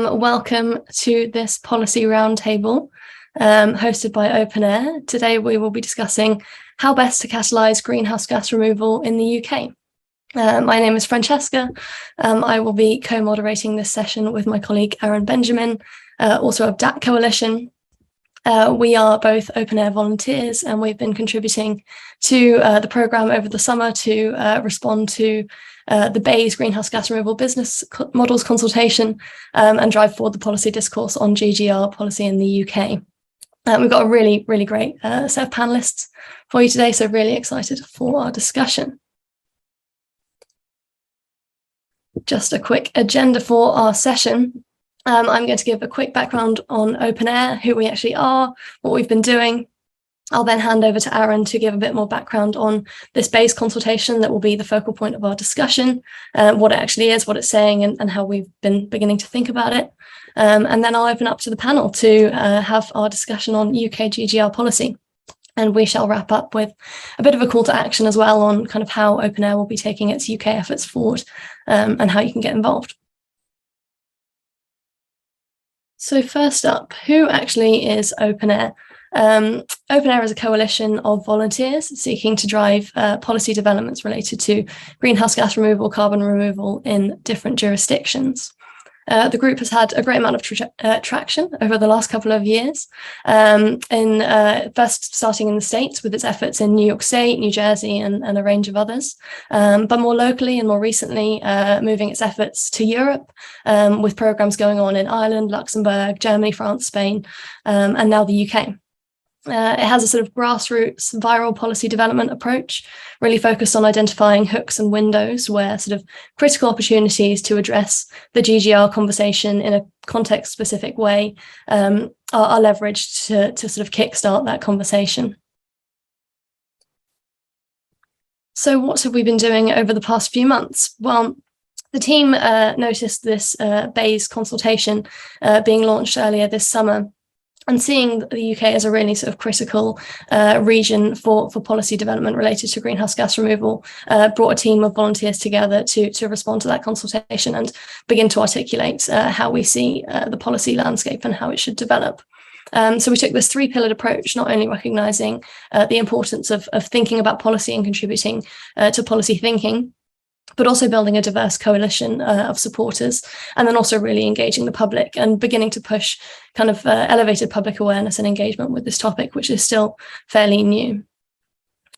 Welcome to this policy roundtable hosted by OpenAir. Today we will be discussing how best to catalyse greenhouse gas removal in the UK. My name is Francesca. I will be co-moderating this session with my colleague Aaron Benjamin, also of DAC Coalition. We are both OpenAir volunteers, and we've been contributing to the programme over the summer to respond to the BEIS greenhouse gas removal business models consultation and drive forward the policy discourse on GGR policy in the UK. We've got a really great set of panellists for you today, so really excited for our discussion. Just a quick agenda for our session. I'm going to give a quick background on OpenAir, who we actually are, what we've been doing. I'll then hand over to Aaron to give a bit more background on this BEIS consultation that will be the focal point of our discussion, what it actually is, what it's saying, and how we've been beginning to think about it. And then I'll open up to the panel to have our discussion on UK GGR policy. And we shall wrap up with a bit of a call to action as well on kind of how OpenAir will be taking its UK efforts forward and how you can get involved. So first up, who actually is OpenAir? OpenAir is a coalition of volunteers seeking to drive policy developments related to greenhouse gas removal, carbon removal in different jurisdictions. The group has had a great amount of traction over the last couple of years, first starting in the States with its efforts in New York State, New Jersey, and a range of others, but more locally and more recently moving its efforts to Europe with programmes going on in Ireland, Luxembourg, Germany, France, Spain, and now the UK. It has a sort of grassroots viral policy development approach, really focused on identifying hooks and windows where sort of critical opportunities to address the GGR conversation in a context-specific way are leveraged to sort of kickstart that conversation. So what have we been doing over the past few months? Well, the team noticed this BEIS consultation being launched earlier this summer, and seeing the UK as a really sort of critical region for policy development related to greenhouse gas removal, brought a team of volunteers together to respond to that consultation and begin to articulate how we see the policy landscape and how it should develop. So we took this three-pillared approach, not only recognising the importance of thinking about policy and contributing to policy thinking, but also building a diverse coalition of supporters, and then also really engaging the public and beginning to push kind of elevated public awareness and engagement with this topic, which is still fairly new.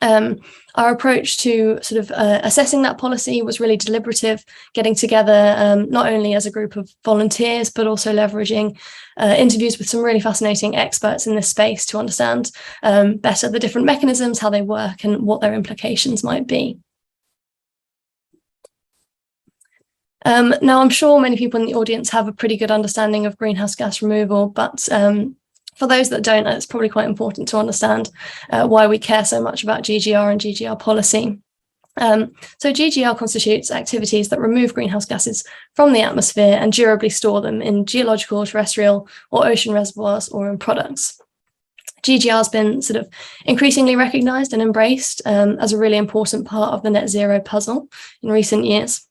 Our approach to sort of assessing that policy was really deliberative, getting together not only as a group of volunteers, but also leveraging interviews with some really fascinating experts in this space to understand better the different mechanisms, how they work, and what their implications might be. Now, I'm sure many people in the audience have a pretty good understanding of greenhouse gas removal, but for those that don't, it's probably quite important to understand why we care so much about GGR and GGR policy. So GGR constitutes activities that remove greenhouse gases from the atmosphere and durably store them in geological, terrestrial, or ocean reservoirs or in products. GGR has been sort of increasingly recognised and embraced as a really important part of the net zero puzzle in recent years.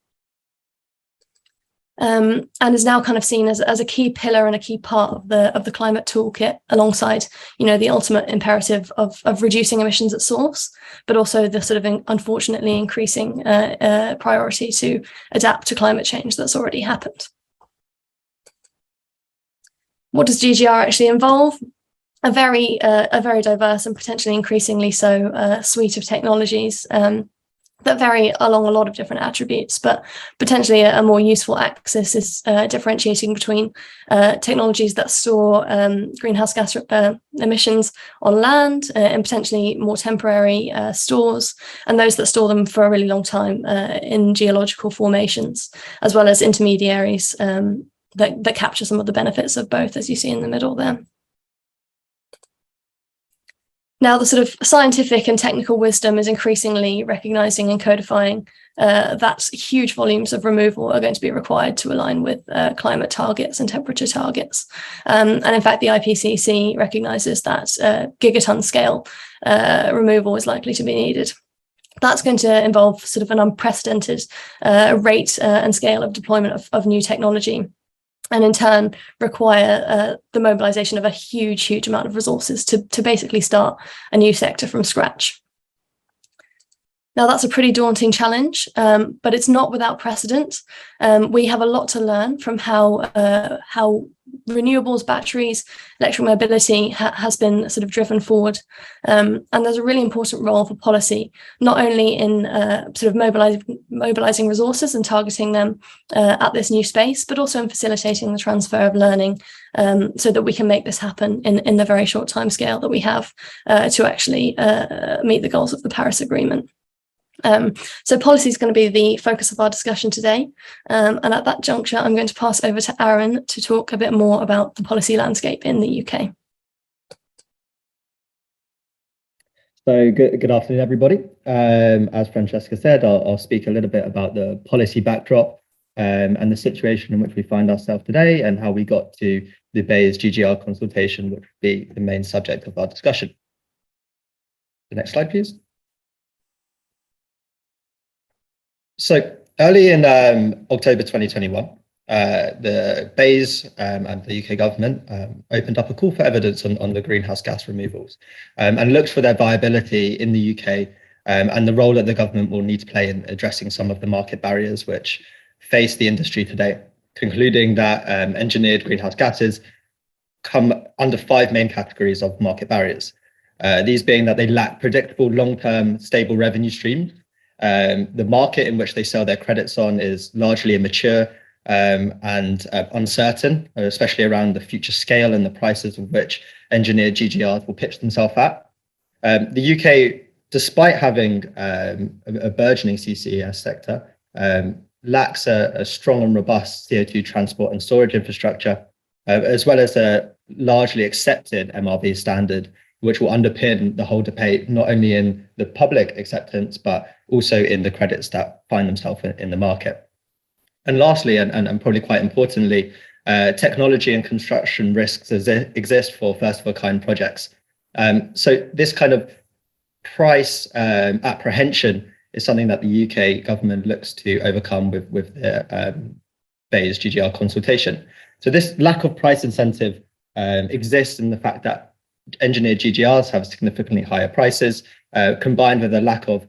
And is now kind of seen as a key pillar and a key part of the climate toolkit, alongside, the ultimate imperative of reducing emissions at source, but also the sort of unfortunately increasing priority to adapt to climate change that's already happened. What does GGR actually involve? A very diverse and potentially increasingly so suite of technologies that vary along a lot of different attributes, but potentially a more useful axis is differentiating between technologies that store greenhouse gas emissions on land and potentially more temporary stores, and those that store them for a really long time in geological formations, as well as intermediaries that capture some of the benefits of both, as you see in the middle there. Now, the sort of scientific and technical wisdom is increasingly recognising and codifying that huge volumes of removal are going to be required to align with climate targets and temperature targets. And in fact, the IPCC recognises that gigaton scale removal is likely to be needed that's going to involve sort of an unprecedented rate and scale of deployment of new technology, and in turn require the mobilization of a huge amount of resources to basically start a new sector from scratch. Now, that's a pretty daunting challenge, but it's not without precedent. We have a lot to learn from how renewables, batteries, electric mobility has been sort of driven forward. And there's a really important role for policy, not only in sort of mobilizing resources and targeting them at this new space, but also in facilitating the transfer of learning so that we can make this happen in the very short time scale that we have to actually meet the goals of the Paris Agreement. So policy is going to be the focus of our discussion today. And at that juncture, I'm going to pass over to Aaron to talk a bit more about the policy landscape in the UK. So good afternoon, everybody. As Francesca said, I'll speak a little bit about the policy backdrop and the situation in which we find ourselves today and how we got to the BEIS GGR consultation, which will be the main subject of our discussion. The next slide, please. So early in October 2021, the BEIS and the UK government opened up a call for evidence on the greenhouse gas removals and looked for their viability in the UK and the role that the government will need to play in addressing some of the market barriers which face the industry today, concluding that engineered greenhouse gases come under 5 main categories of market barriers. These being that they lack predictable long-term stable revenue streams. The market in which they sell their credits on is largely immature and uncertain, especially around the future scale and the prices of which engineered GGRs will pitch themselves at. The UK, despite having a burgeoning CCES sector, lacks a strong and robust CO2 transport and storage infrastructure, as well as a largely accepted MRV standard, which will underpin the whole debate, not only in the public acceptance, but also in the credits that find themselves in the market. And lastly, and probably quite importantly, technology and construction risks exist for first-of-a-kind projects. So this kind of price apprehension is something that the UK government looks to overcome with the BEIS GGR consultation. So this lack of price incentive exists in the fact that engineered GGRs have significantly higher prices, combined with a lack of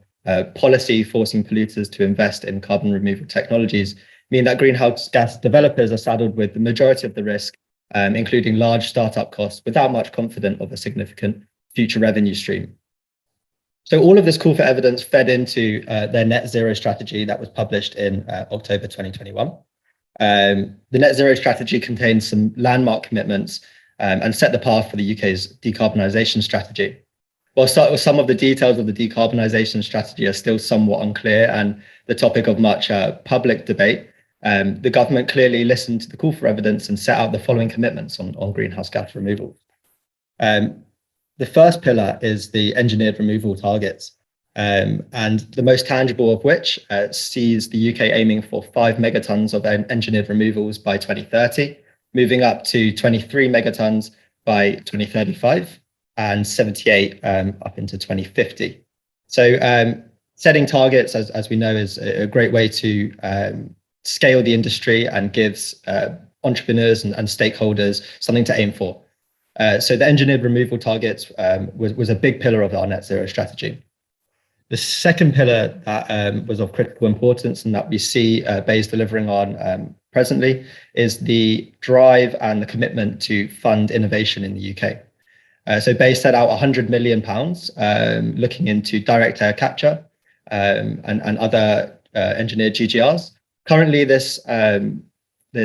policy forcing polluters to invest in carbon removal technologies, mean that greenhouse gas developers are saddled with the majority of the risk, including large startup costs, without much confidence of a significant future revenue stream. So all of this call for evidence fed into their net zero strategy that was published in October 2021. The net zero strategy contains some landmark commitments and set the path for the UK's decarbonisation strategy. While some of the details of the decarbonisation strategy are still somewhat unclear and the topic of much public debate, the government clearly listened to the call for evidence and set out the following commitments on greenhouse gas removal. The first pillar is the engineered removal targets, and the most tangible of which sees the UK aiming for 5 megatons of engineered removals by 2030, moving up to 23 megatons by 2035 and 78 up into 2050. So setting targets, as we know, is a great way to scale the industry and gives entrepreneurs and stakeholders something to aim for. So the engineered removal targets was a big pillar of our net zero strategy. The second pillar that was of critical importance and that we see BEIS delivering on presently is the drive and the commitment to fund innovation in the UK. So BEIS set out £100 million looking into direct air capture and other engineered GGRs. Currently, this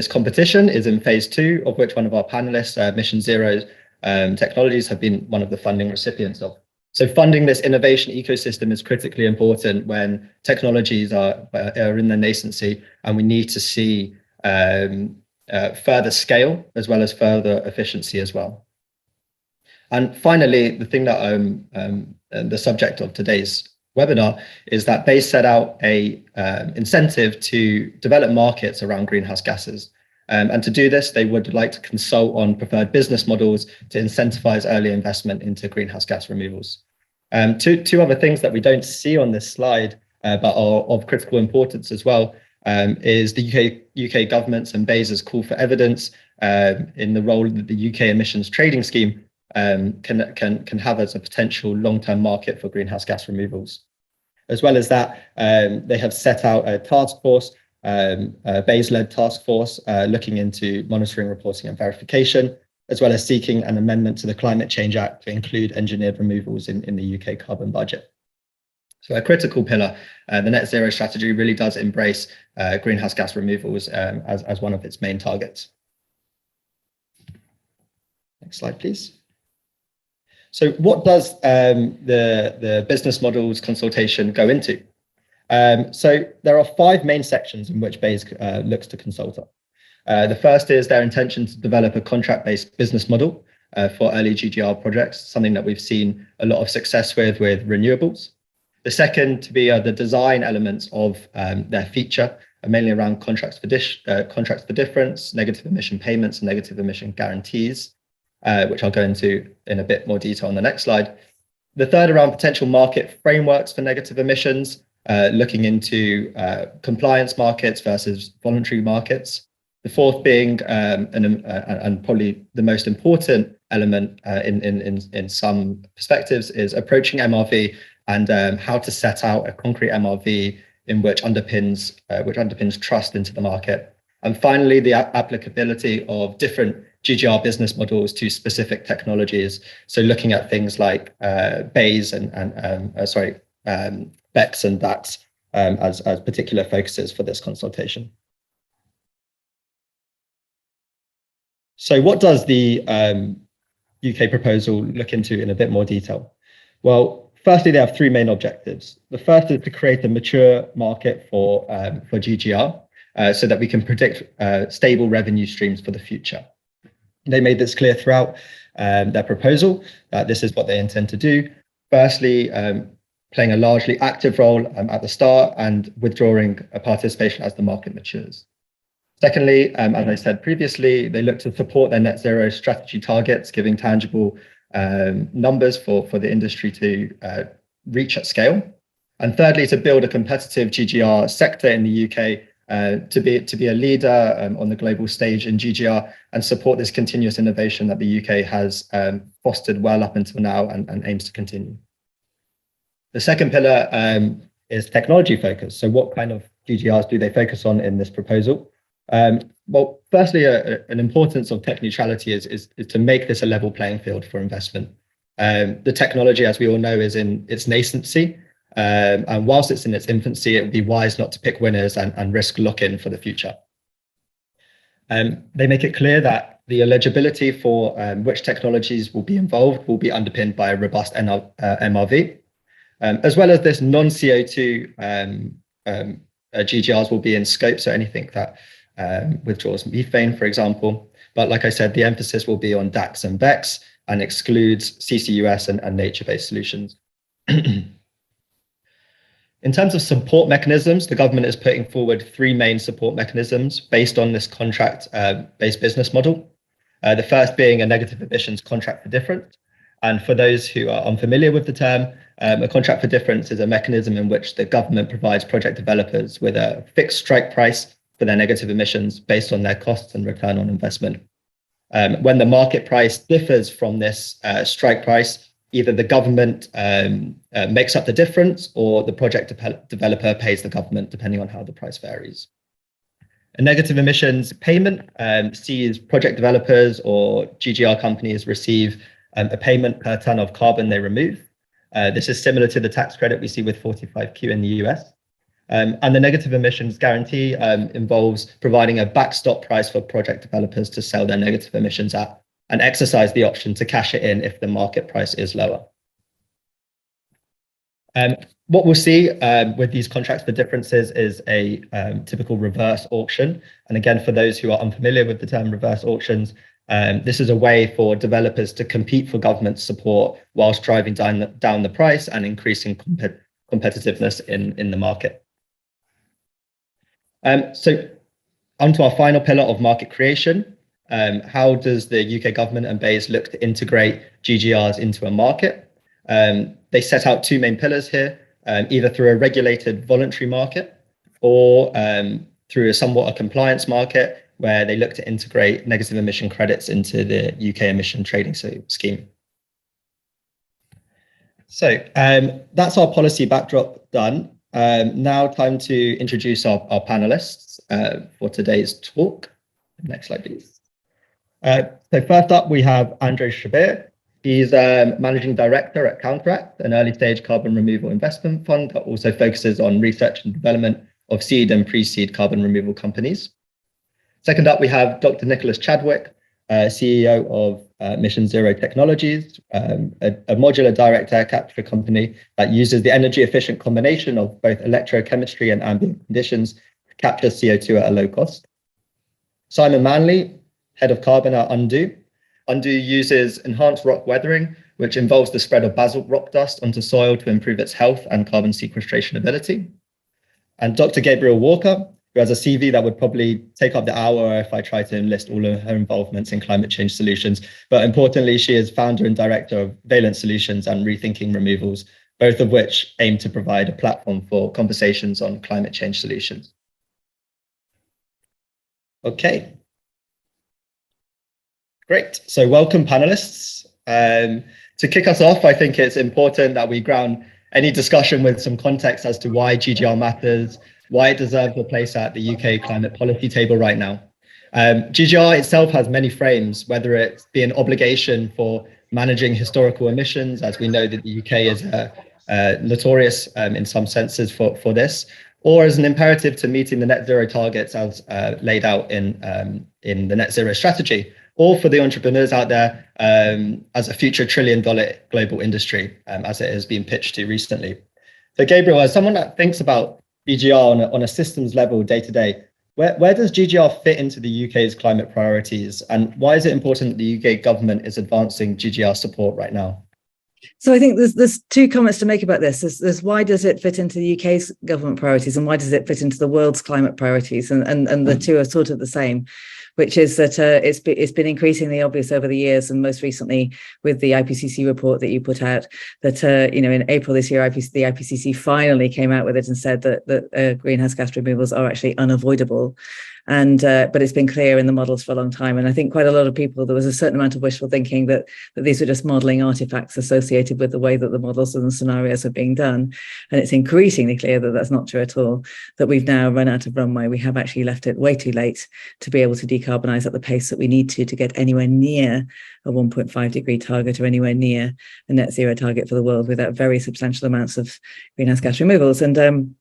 competition is in phase 2, of which one of our panelists, Mission Zero Technologies, have been one of the funding recipients of. So funding this innovation ecosystem is critically important when technologies are in their nascency, and we need to see further scale as well as further efficiency as well. And finally, the thing that the subject of today's webinar is that BEIS set out a incentive to develop markets around greenhouse gases. And to do this, they would like to consult on preferred business models to incentivize early investment into greenhouse gas removals. Two other things that we don't see on this slide, but are of critical importance as well, is the UK government's and BEIS' call for evidence in the role that the UK emissions trading scheme can have as a potential long-term market for greenhouse gas removals. As well as that, they have set out a task force, a BEIS-led task force, looking into monitoring, reporting and verification, as well as seeking an amendment to the Climate Change Act to include engineered removals in the UK carbon budget. So a critical pillar, the net zero strategy really does embrace greenhouse gas removals as one of its main targets. Next slide, please. So what does the business models consultation go into? So there are 5 main sections in which BEIS looks to consult on. The first is their intention to develop a contract-based business model for early GGR projects, something that we've seen a lot of success with renewables. The second to be the design elements of their feature, mainly around contracts for difference, negative emission payments, and negative emission guarantees, which I'll go into in a bit more detail on the next slide. The third around potential market frameworks for negative emissions, looking into compliance markets versus voluntary markets. The fourth being, and probably the most important element in some perspectives, is approaching MRV and how to set out a concrete MRV in which underpins trust into the market. And finally, the applicability of different GGR business models to specific technologies. So looking at things like BEIS and BECS and DACs as particular focuses for this consultation. So what does the UK proposal look into in a bit more detail? Well, firstly, they have 3 main objectives. The first is to create a mature market for GGR so that we can predict stable revenue streams for the future. They made this clear throughout their proposal that this is what they intend to do. Firstly, playing a largely active role at the start and withdrawing a participation as the market matures. Secondly, as I said previously, they look to support their net zero strategy targets, giving tangible numbers for the industry to reach at scale. And thirdly, to build a competitive GGR sector in the UK, to be a leader on the global stage in GGR and support this continuous innovation that the UK has fostered well up until now and aims to continue. The second pillar is technology focus. So what kind of GGRs do they focus on in this proposal? Well, firstly, an importance of tech neutrality is to make this a level playing field for investment. The technology, as we all know, is in its nascency. And whilst it's in its infancy, it would be wise not to pick winners and risk lock-in for the future. They make it clear that the eligibility for which technologies will be involved will be underpinned by a robust MRV, as well as this non-CO2 GGRs will be in scope, so anything that withdraws methane, for example. But like I said, the emphasis will be on DACs and BECS and excludes CCUS and nature-based solutions. In terms of support mechanisms, the government is putting forward 3 main support mechanisms based on this contract-based business model. The first being a negative emissions contract for difference. And for those who are unfamiliar with the term, a contract for difference is a mechanism in which the government provides project developers with a fixed strike price for their negative emissions based on their costs and return on investment. When the market price differs from this strike price, either the government makes up the difference or the project developer pays the government, depending on how the price varies. A negative emissions payment sees project developers or GGR companies receive a payment per ton of carbon they remove. This is similar to the tax credit we see with 45Q in the US. And the negative emissions guarantee involves providing a backstop price for project developers to sell their negative emissions at and exercise the option to cash it in if the market price is lower. What we'll see with these contracts for differences is a typical reverse auction. And again, for those who are unfamiliar with the term reverse auctions, this is a way for developers to compete for government support whilst driving down the price and increasing competitiveness in the market. So onto our final pillar of market creation. How does the UK government and BEIS look to integrate GGRs into a market? They set out two main pillars here, either through a regulated voluntary market or through a compliance market where they look to integrate negative emission credits into the UK emission trading scheme. So that's our policy backdrop done. Now time to introduce our panelists for today's talk. Next slide, please. So first up, we have Andrei Shabir. He's Managing Director at Counteract, an early stage carbon removal investment fund that also focuses on research and development of seed and pre-seed carbon removal companies. Second up, we have Dr. Nicholas Chadwick, CEO of Mission Zero Technologies, a modular direct air capture company that uses the energy efficient combination of both electrochemistry and ambient conditions to capture CO2 at a low cost. Simon Manley, Head of Carbon at Undo. Undo uses enhanced rock weathering, which involves the spread of basalt rock dust onto soil to improve its health and carbon sequestration ability. And Dr. Gabriel Walker, who has a CV that would probably take up the hour if I try to enlist all of her involvements in climate change solutions. But importantly, she is founder and director of Valent Solutions and Rethinking Removals, both of which aim to provide a platform for conversations on climate change solutions. Okay. Great. So welcome, panelists. To kick us off, I think it's important that we ground any discussion with some context as to why GGR matters, why it deserves a place at the UK climate policy table right now. GGR itself has many frames, whether it be an obligation for managing historical emissions, as we know that the UK is notorious in some senses for this, or as an imperative to meeting the net zero targets as laid out in the net zero strategy, or for the entrepreneurs out there as a future $1 trillion global industry, as it has been pitched to recently. So Gabriel, as someone that thinks about GGR on a systems level day to day, where does GGR fit into the UK's climate priorities, and why is it important that the UK government is advancing GGR support right now? So I think there's two comments to make about this. There's why does it fit into the UK's government priorities, and why does it fit into the world's climate priorities? And the two are sort of the same, which is that it's been increasingly obvious over the years, and most recently with the IPCC report that you put out, that in April this year, the IPCC finally came out with it and said that greenhouse gas removals are actually unavoidable. But it's been clear in the models for a long time. And I think quite a lot of people, there was a certain amount of wishful thinking that these were just modeling artifacts associated with the way that the models and the scenarios are being done. And it's increasingly clear that that's not true at all, that we've now run out of runway. We have actually left it way too late to be able to decarbonise at the pace that we need to get anywhere near a 1.5 degree target or anywhere near a net zero target for the world without very substantial amounts of greenhouse gas removals. And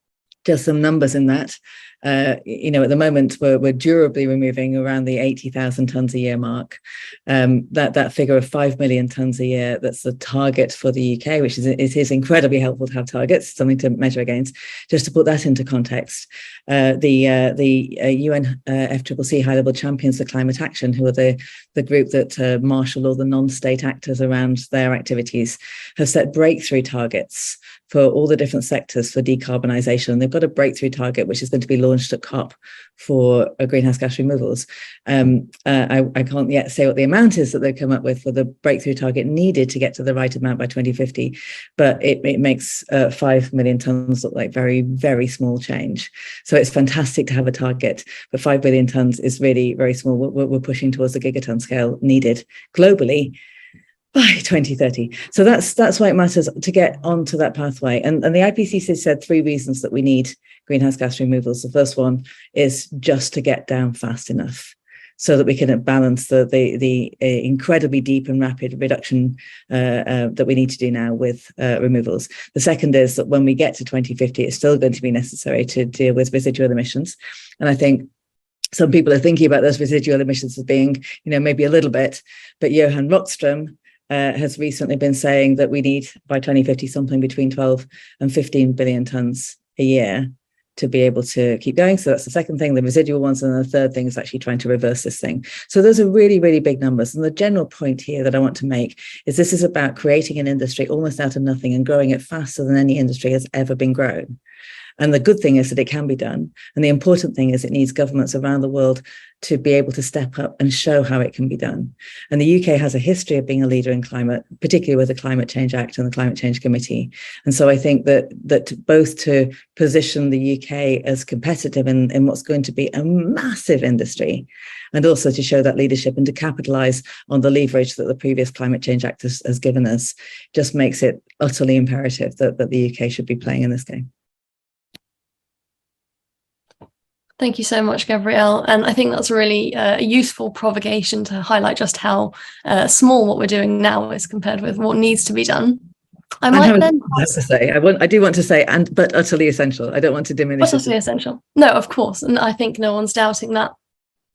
just some numbers in that. At the moment, we're durably removing around the 80,000 tonnes a year mark. That figure of 5 million tonnes a year, that's the target for the UK, which it is incredibly helpful to have targets, something to measure against. Just to put that into context, the UN FCCC high-level champions for climate action, who are the group that marshal all the non-state actors around their activities, have set breakthrough targets for all the different sectors for decarbonisation. They've got a breakthrough target which is going to be launched at COP for greenhouse gas removals. I can't yet say what the amount is that they've come up with for the breakthrough target needed to get to the right amount by 2050, but it makes 5 million tonnes look like very, very small change. So it's fantastic to have a target, but 5 billion tonnes is really very small. We're pushing towards the gigaton scale needed globally by 2030. So that's why it matters to get onto that pathway. And the IPCC said 3 reasons that we need greenhouse gas removals. The first one is just to get down fast enough so that we can balance the incredibly deep and rapid reduction that we need to do now with removals. The second is that when we get to 2050, it's still going to be necessary to deal with residual emissions. And I think some people are thinking about those residual emissions as being, maybe a little bit, but Johan Rockström has recently been saying that we need by 2050 something between 12 and 15 billion tonnes a year to be able to keep going. So that's the second thing, the residual ones. And the third thing is actually trying to reverse this thing. So those are really, really big numbers. And the general point here that I want to make is this is about creating an industry almost out of nothing and growing it faster than any industry has ever been grown. And the good thing is that it can be done. And the important thing is it needs governments around the world to be able to step up and show how it can be done. And the UK has a history of being a leader in climate, particularly with the Climate Change Act and the Climate Change Committee. And so I think that both to position the UK as competitive in what's going to be a massive industry, and also to show that leadership and to capitalise on the leverage that the previous Climate Change Act has given us, just makes it utterly imperative that the UK should be playing in this game. Thank you so much, Gabrielle. And I think that's really a useful provocation to highlight just how small what we're doing now is compared with what needs to be done. I do want to say, but utterly essential. I don't want to diminish it. Utterly essential. No, of course. And I think no one's doubting that.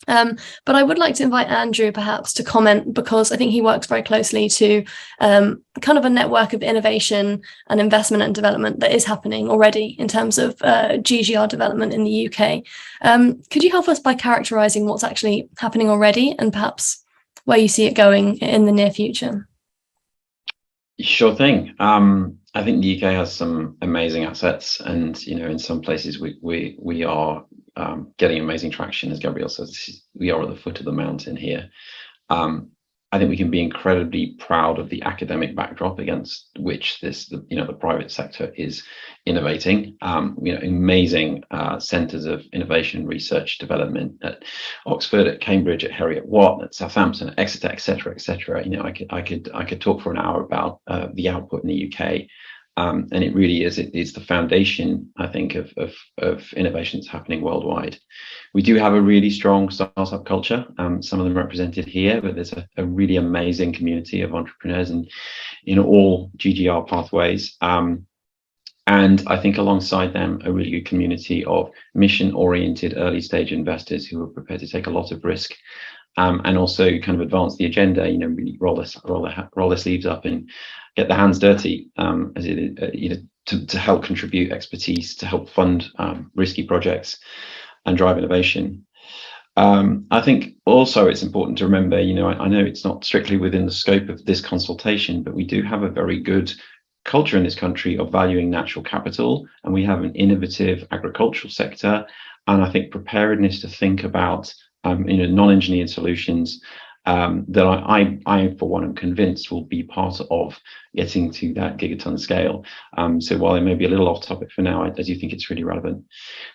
But I would like to invite Andrew perhaps to comment, because I think he works very closely to kind of a network of innovation and investment and development that is happening already in terms of GGR development in the UK. Could you help us by characterising what's actually happening already and perhaps where you see it going in the near future? Sure thing. I think the UK has some amazing assets, and in some places we are getting amazing traction. As Gabrielle says, we are at the foot of the mountain here. I think we can be incredibly proud of the academic backdrop against which the private sector is innovating. Amazing centres of innovation, research, development at Oxford, at Cambridge, at Heriot-Watt, at Southampton, at Exeter, etc., etc. I could talk for an hour about the output in the UK. And it really is, it's the foundation, I think, of innovations happening worldwide. We do have a really strong startup culture, some of them represented here, but there's a really amazing community of entrepreneurs in all GGR pathways. And I think alongside them, a really good community of mission-oriented early stage investors who are prepared to take a lot of risk. And also kind of advance the agenda, really roll their sleeves up and get their hands dirty, to help contribute expertise, to help fund risky projects and drive innovation. I think also it's important to remember, I know it's not strictly within the scope of this consultation, but we do have a very good culture in this country of valuing natural capital, and we have an innovative agricultural sector, and I think preparedness to think about non-engineered solutions that I, for one, am convinced will be part of getting to that gigaton scale. So while it may be a little off topic for now, I do think it's really relevant.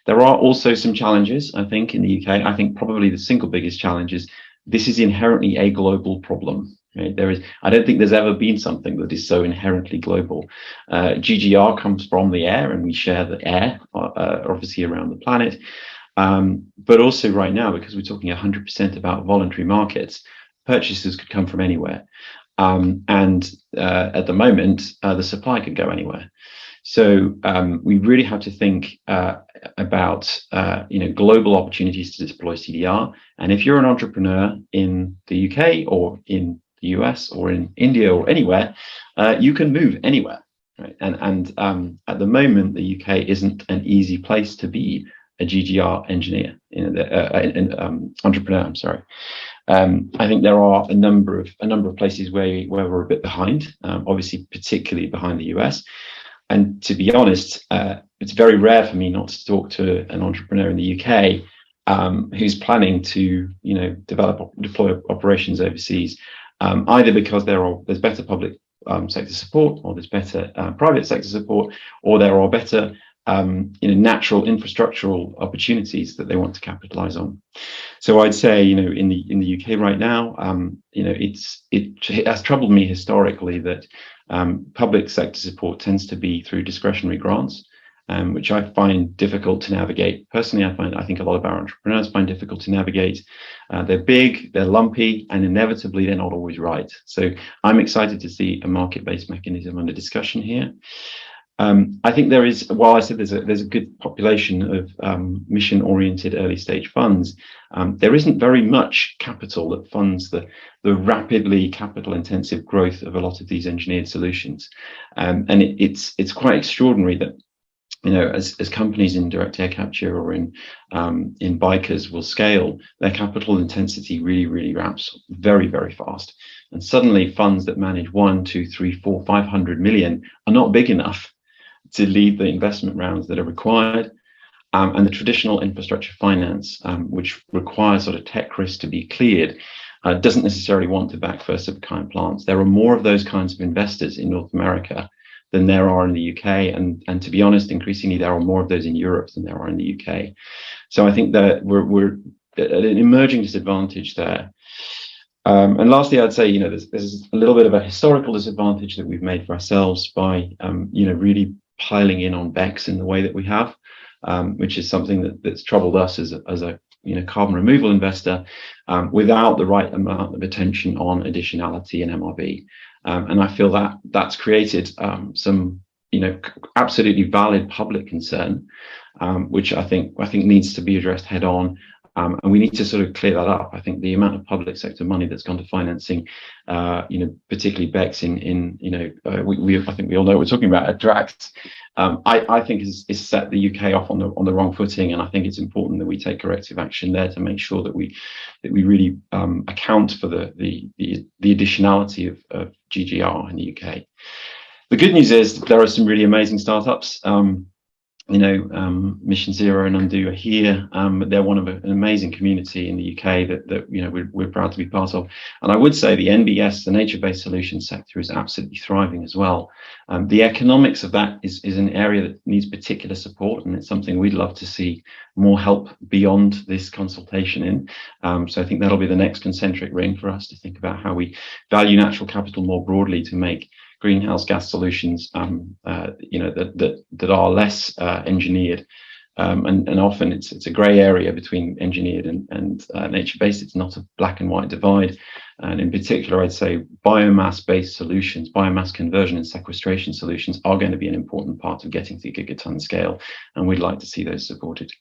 There are also some challenges, I think, in the UK. I think probably the single biggest challenge is this is inherently a global problem. Right? I don't think there's ever been something that is so inherently global. GGR comes from the air, and we share the air, obviously, around the planet. But also right now, because we're talking 100% about voluntary markets, purchases could come from anywhere. And at the moment, the supply could go anywhere. So we really have to think about global opportunities to deploy CDR. And if you're an entrepreneur in the UK or in the US or in India or anywhere, you can move anywhere. Right? And at the moment, the UK isn't an easy place to be a GGR engineer, entrepreneur. I'm sorry. I think there are a number of places where we're a bit behind. Obviously, particularly behind the US. And to be honest, it's very rare for me not to talk to an entrepreneur in the UK who's planning to, deploy operations overseas, either because there's better public sector support, or there's better private sector support, or there are better natural infrastructural opportunities that they want to capitalize on. So I'd say, in the UK right now, it has troubled me historically that public sector support tends to be through discretionary grants, which I find difficult to navigate. Personally, I think a lot of our entrepreneurs find difficult to navigate. They're big, they're lumpy, and inevitably they're not always right. So I'm excited to see a market-based mechanism under discussion here. I think there is, while I said there's a good population of mission-oriented early-stage funds, there isn't very much capital that funds the rapidly capital-intensive growth of a lot of these engineered solutions, and it's quite extraordinary that as companies in direct air capture or in bikers will scale, their capital intensity really ramps very, very fast, and suddenly funds that manage 1, 2, 3, 4, 500 million are not big enough lead the investment rounds that are required. And the traditional infrastructure finance, which requires sort of tech risk to be cleared, doesn't necessarily want to back first of a kind plants. There are more of those kinds of investors in North America than there are in the UK, and to be honest, increasingly there are more of those in Europe than there are in the UK. So I think that we're at an emerging disadvantage there. And lastly, I'd say, you know, there's a little bit of a historical disadvantage that we've made for ourselves by, you know, really piling in on BECS in the way that we have, which is something that's troubled us as a you know, carbon removal investor, without the right amount of attention on additionality and MRV. And I feel that that's created some, you know, absolutely valid public concern, which I think needs to be addressed head on. And we need to sort of clear that up. I think the amount of public sector money that's gone to financing, you know, particularly BECS in you know, I think we all know what we're talking about at Drax. I think is set the UK off on the wrong footing, and I think it's important that we take corrective action there to make sure that we really account for the additionality of GGR in the UK. The good news is there are some really amazing startups. You know, Mission Zero and Undo are here. They're one of an amazing community in the UK that you know, we're proud to be part of. And I would say the NBS, the nature-based solutions sector, is absolutely thriving as well. The economics of that is an area that needs particular support, and it's something we'd love to see more help beyond this consultation in. So I think that'll be the next concentric ring for us to think about how we value natural capital more broadly to make greenhouse gas solutions, you know, that are less engineered, and often it's a grey area between engineered and nature-based. It's not a black and white divide. And in particular, I'd say biomass-based solutions, biomass conversion and sequestration solutions are going to be an important part of getting to gigaton scale, and we'd like to see those supported.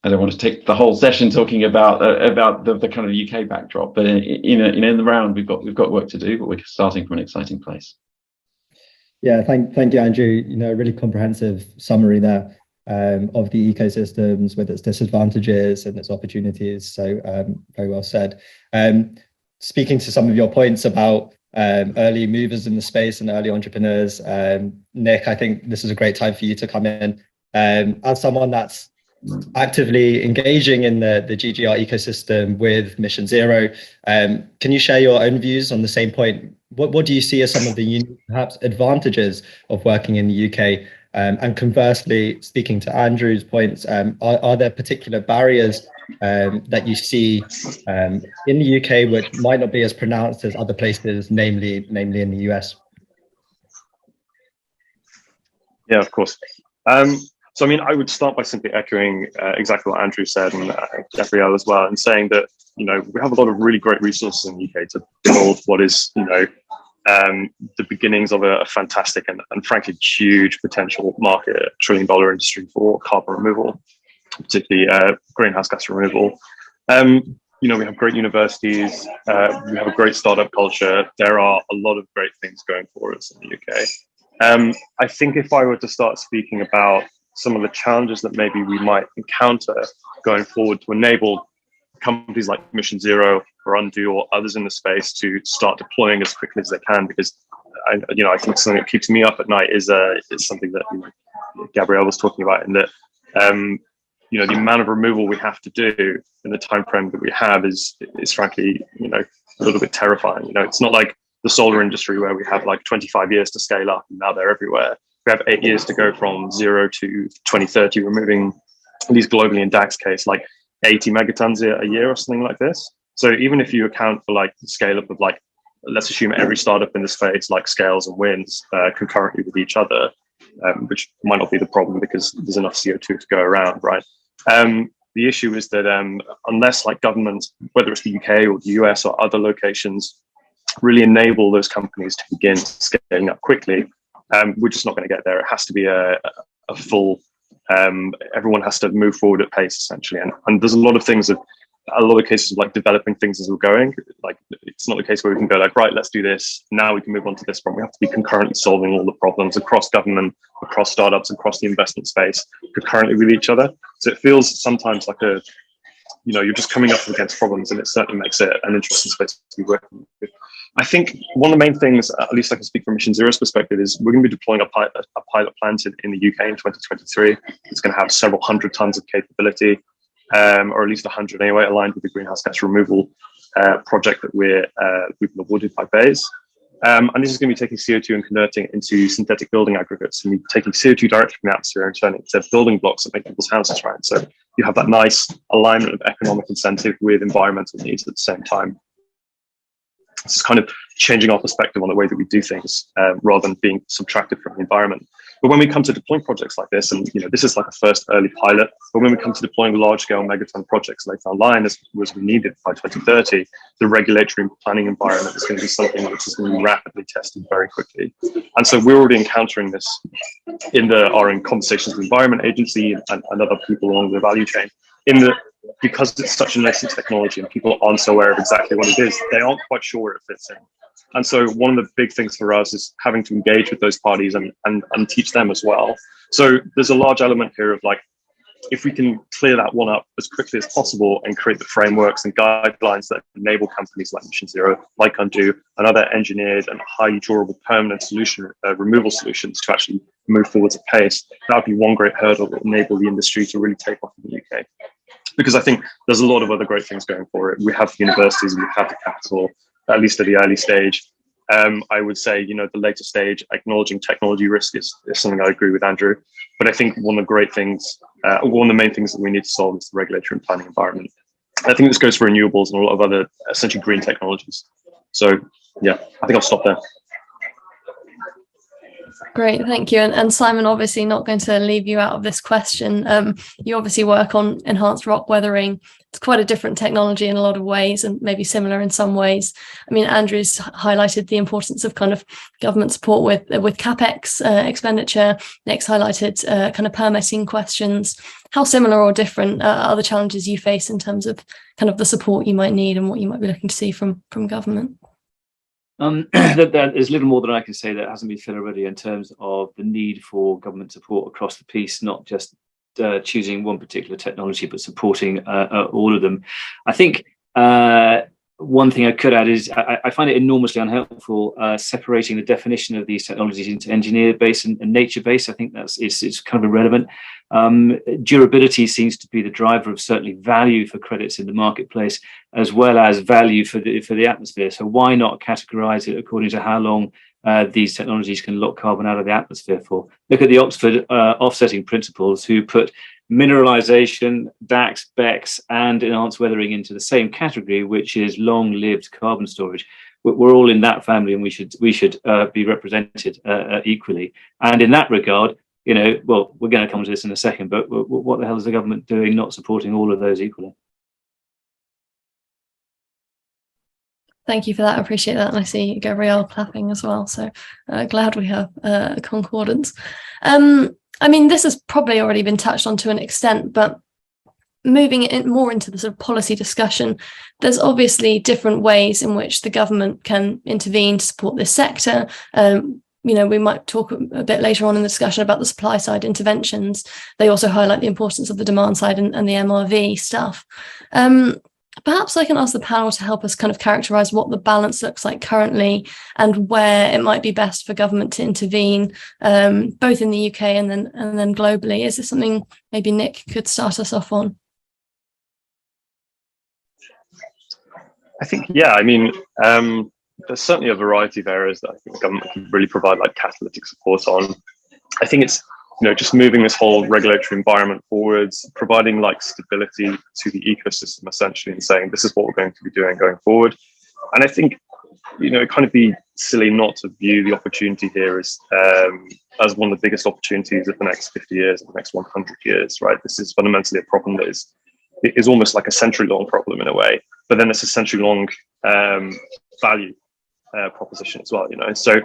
I don't want to take the whole session talking about the kind of UK backdrop, but in the round we've got work to do, but we're starting from an exciting place. Yeah, thank you, Andrew. You know, a really comprehensive summary there of the ecosystems with its disadvantages and its opportunities. So very well said. Speaking to some of your points about early movers in the space and early entrepreneurs, Nick, I think this is a great time for you to come in. As someone that's actively engaging in the GGR ecosystem with Mission Zero, can you share your own views on the same point? What do you see as some of the unique, perhaps, advantages of working in the UK? And conversely, speaking to Andrew's points, are there particular barriers that you see in the UK which might not be as pronounced as other places, namely in the US? Yeah, of course. So, I mean, I would start by simply echoing exactly what Andrew said, and Gabrielle as well, and saying that, you know, we have a lot of really great resources in the UK to build what is, you know, the beginnings of a fantastic and frankly huge potential market, $1 trillion industry for carbon removal, particularly greenhouse gas removal. You know, we have great universities, we have a great startup culture. There are a lot of great things going for us in the UK. I think if I were to start speaking about some of the challenges that maybe we might encounter going forward to enable companies like Mission Zero or Undo or others in the space to start deploying as quickly as they can, because I think something that keeps me up at night is something that, you know, Gabrielle was talking about, in that you know, the amount of removal we have to do in the time frame that we have is frankly, you know, a little bit terrifying. You know, it's not like the solar industry where we have like 25 years to scale up and now they're everywhere. We have 8 years to go from 0 to 2030, removing, at least globally in DAX case, like 80 megatons a year or something like this. So even if you account for like the scale up of, like, let's assume every startup in the space like scales and wins concurrently with each other, which might not be the problem because there's enough CO2 to go around, right? The issue is that unless like governments, whether it's the UK or the US or other locations, really enable those companies to begin scaling up quickly, we're just not going to get there. It has to be a full, everyone has to move forward at pace, essentially. And there's a lot of things that, a lot of cases of like developing things as we're going. Like, it's not the case where we can go like, right, let's do this. Now we can move on to this one. We have to be concurrently solving all the problems across government, across startups, across the investment space, concurrently with each other. So it feels sometimes like a, you know, you're just coming up against problems, and it certainly makes it an interesting space to be working with. I think one of the main things, at least I can speak from Mission Zero's perspective, is we're going to be deploying a pilot plant in the UK in 2023. It's going to have several hundred tons of capability, or at least 100 anyway, aligned with the greenhouse gas removal project that we've been awarded by BEIS. And this is going to be taking CO2 and converting it into synthetic building aggregates, and taking CO2 directly from the atmosphere and turning it into building blocks that make people's houses, right? So you have that nice alignment of economic incentive with environmental needs at the same time. It's kind of changing our perspective on the way that we do things, rather than being subtracted from the environment. But when we come to deploying projects like this, and this is like a first early pilot, but when we come to deploying large-scale megaton projects like online, as was needed by 2030, the regulatory and planning environment is going to be something which is going to be rapidly tested very quickly. And so we're already encountering this in conversations with the Environment Agency and other people along the value chain. Because it's such a nascent technology and people aren't so aware of exactly what it is, they aren't quite sure where it fits in. And so one of the big things for us is having to engage with those parties and teach them as well. So there's a large element here of like, if we can clear that one up as quickly as possible and create the frameworks and guidelines that enable companies like Mission Zero, like Undo, and other engineered and highly durable permanent solution removal solutions to actually move forwards at pace, that would be one great hurdle that enable the industry to really take off in the UK. Because I think there's a lot of other great things going for it. We have the universities, we have the capital, at least at the early stage. I would say, the later stage, acknowledging technology risk is something I agree with Andrew. But I think one of the great things, one of the main things that we need to solve is the regulatory and planning environment. I think this goes for renewables and a lot of other essentially green technologies. So yeah, I think I'll stop there. Great, thank you. And Simon, obviously not going to leave you out of this question. You obviously work on enhanced rock weathering. It's quite a different technology in a lot of ways, and maybe similar in some ways. I mean, Andrew's highlighted the importance of kind of government support with CapEx expenditure. Nick's highlighted kind of permitting questions. How similar or different are the challenges you face in terms of kind of the support you might need and what you might be looking to see from government? There's little more than I can say that hasn't been said already in terms of the need for government support across the piece, not just choosing one particular technology, but supporting all of them. I think one thing I could add is I find it enormously unhelpful separating the definition of these technologies into engineer-based and nature-based. I think it's kind of irrelevant. Durability seems to be the driver of certainly value for credits in the marketplace, as well as value for the atmosphere. So why not categorize it according to how long these technologies can lock carbon out of the atmosphere for? Look at the Oxford offsetting principles, who put mineralization, DAX, BECS, and enhanced weathering into the same category, which is long-lived carbon storage. We're all in that family, and we should be represented equally. And in that regard, well, we're going to come to this in a second, but what the hell is the government doing not supporting all of those equally? Thank you for that. I appreciate that. And I see Gabrielle clapping as well. So glad we have concordance. I mean, this has probably already been touched on to an extent, but moving it more into the sort of policy discussion, there's obviously different ways in which the government can intervene to support this sector. We might talk a bit later on in the discussion about the supply side interventions. They also highlight the importance of the demand side and the MRV stuff. Perhaps I can ask the panel to help us kind of characterize what the balance looks like currently and where it might be best for government to intervene, both in the UK and then globally. Is this something maybe Nick could start us off on? I think, yeah, I mean, there's certainly a variety of areas that I think the government can really provide like catalytic support on. I think it's just moving this whole regulatory environment forwards, providing like stability to the ecosystem essentially, and saying this is what we're going to be doing going forward. And I think, it kind of be silly not to view the opportunity here as one of the biggest opportunities of the next 50 years, of the next 100 years, right? This is fundamentally a problem that is almost like a century-long problem in a way, but then it's a century-long value proposition as well, So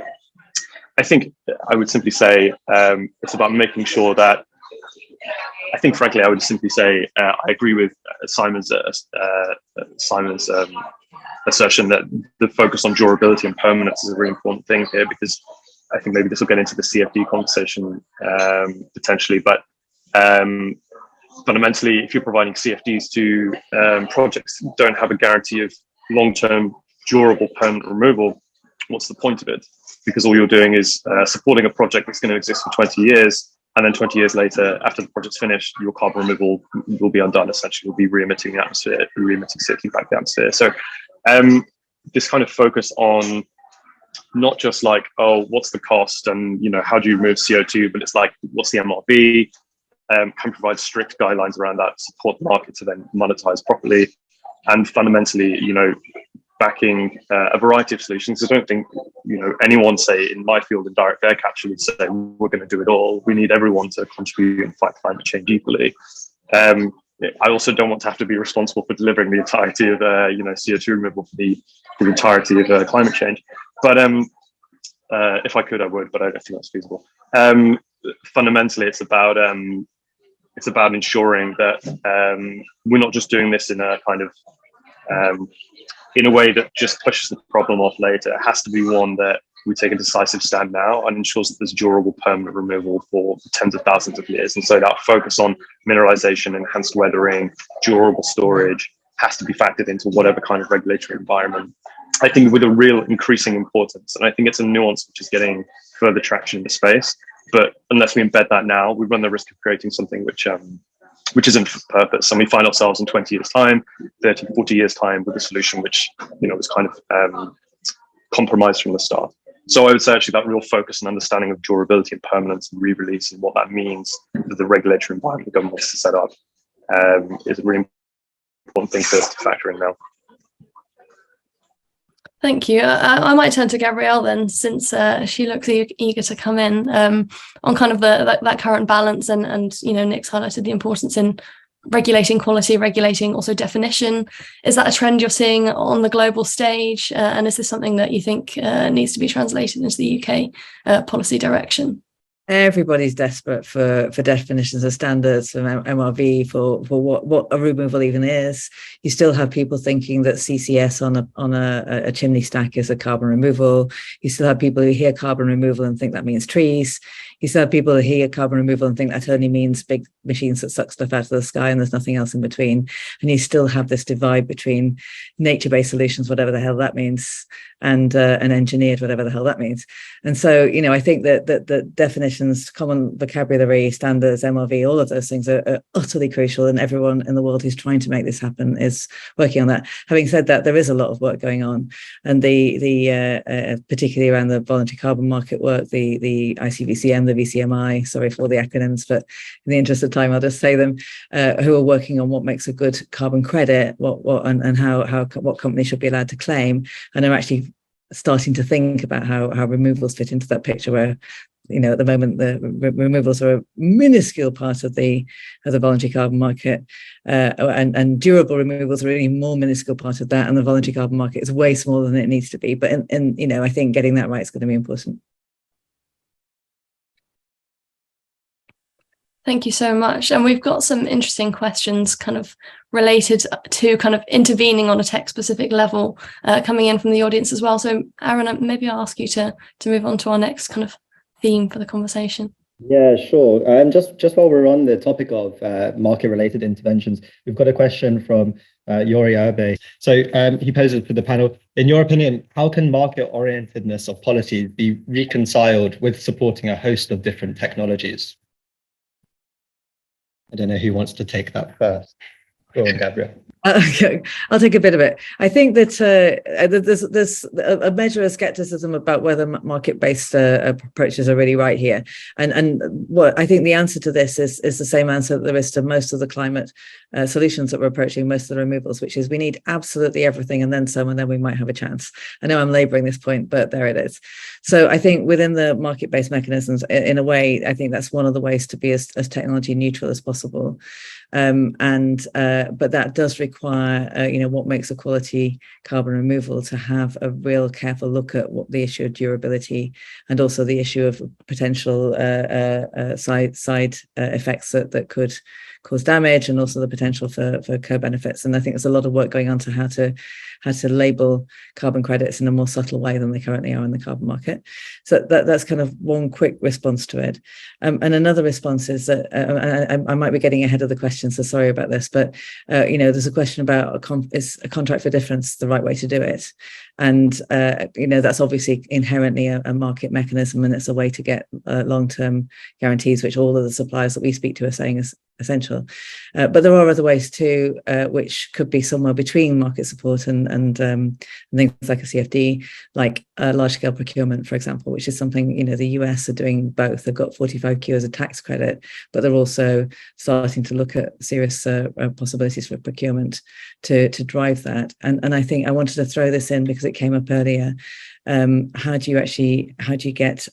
I think I would simply say it's about making sure that, I think frankly I would simply say I agree with Simon's assertion that the focus on durability and permanence is a really important thing here, because I think maybe this will get into the CFD conversation potentially, but fundamentally if you're providing CFDs to projects that don't have a guarantee of long-term durable permanent removal, what's the point of it? Because all you're doing is supporting a project that's going to exist for 20 years. And then 20 years later, after the project's finished, your carbon removal will be undone. Essentially, you'll be re-emitting the atmosphere, re-emitting CO2 back the atmosphere. So this kind of focus on not just like, oh, what's the cost and, how do you remove CO2, but it's like, what's the MRV? Can provide strict guidelines around that, support the market to then monetize properly. And fundamentally, backing a variety of solutions. I don't think, anyone, say in my field in direct air capture, would say we're going to do it all. We need everyone to contribute and fight climate change equally. I also don't want to have to be responsible for delivering the entirety of, CO2 removal for the entirety of climate change. But if I could, I would, but I don't think that's feasible. Fundamentally, it's about ensuring that we're not just doing this in a kind of in a way that just pushes the problem off later. It has to be one that we take a decisive stand now and ensures that there's durable, permanent removal for tens of thousands of years. And so that focus on mineralization, enhanced weathering, durable storage has to be factored into whatever kind of regulatory environment, I think, with a real increasing importance. And I think it's a nuance which is getting further traction in the space. But unless we embed that now, we run the risk of creating something which isn't for purpose. And we find ourselves in 20 years' time, 30, 40 years' time with a solution which, was kind of compromised from the start. So I would say actually that real focus and understanding of durability and permanence and re-release and what that means for the regulatory environment the government wants to set up is a really important thing to factor in now. Thank you. I might turn to Gabrielle then, since she looks eager to come in on kind of that current balance, and Nick's highlighted the importance in regulating quality, regulating also definition. Is that a trend you're seeing on the global stage, and is this something that you think needs to be translated into the UK policy direction? Everybody's desperate for definitions of standards, for MRV, for what a removal even is. You still have people thinking that CCS on a chimney stack is a carbon removal. You still have people who hear carbon removal and think that means trees. You still have people who hear carbon removal and think that only means big machines that suck stuff out of the sky and there's nothing else in between. And you still have this divide between nature-based solutions, whatever the hell that means, and engineered, whatever the hell that means. And so, I think that the definitions, common vocabulary, standards, MRV, all of those things are utterly crucial, and everyone in the world who's trying to make this happen is working on that. Having said that, there is a lot of work going on, and the particularly around the voluntary carbon market work, the ICVCM, the VCMI, sorry for all the acronyms, but in the interest of time, I'll just say them, who are working on what makes a good carbon credit, and how what companies should be allowed to claim, and are actually starting to think about how removals fit into that picture, where at the moment the removals are a minuscule part of the voluntary carbon market, and durable removals are a really more minuscule part of that, and the voluntary carbon market is way smaller than it needs to be. But I think getting that right is going to be important. Thank you so much. And we've got some interesting questions kind of related to kind of intervening on a tech-specific level coming in from the audience as well. So Aaron, maybe I'll ask you to move on to our next kind of theme for the conversation. Yeah, sure. Just while we're on the topic of market-related interventions, we've got a question from Yori Abe. So he poses for the panel: in your opinion, how can market-orientedness of policies be reconciled with supporting a host of different technologies? I don't know who wants to take that first. Go on, Gabrielle. Okay, I'll take a bit of it. I think that there's a measure of skepticism about whether market-based approaches are really right here. And what I think the answer to this is the same answer that there is to most of the climate solutions that we're approaching, most of the removals, which is we need absolutely everything and then some, and then we might have a chance. I know I'm laboring this point, but there it is. So I think within the market-based mechanisms, in a way, I think that's one of the ways to be as technology neutral as possible. But that does require, what makes a quality carbon removal, to have a real careful look at what the issue of durability and also the issue of potential side effects that could cause damage, and also the potential for co-benefits. And I think there's a lot of work going on to how to label carbon credits in a more subtle way than they currently are in the carbon market. So that's kind of one quick response to it. And another response is that I might be getting ahead of the question, so sorry about this, but there's a question about is a contract for difference the right way to do it? And that's obviously inherently a market mechanism, and it's a way to get long-term guarantees, which all of the suppliers that we speak to are saying is essential. But there are other ways too, which could be somewhere between market support and things like a CFD, like large-scale procurement, for example, which is something the US are doing both. They've got 45Q as a tax credit, but they're also starting to look at serious possibilities for procurement to drive that. And I think I wanted to throw this in because it came up earlier. How do you get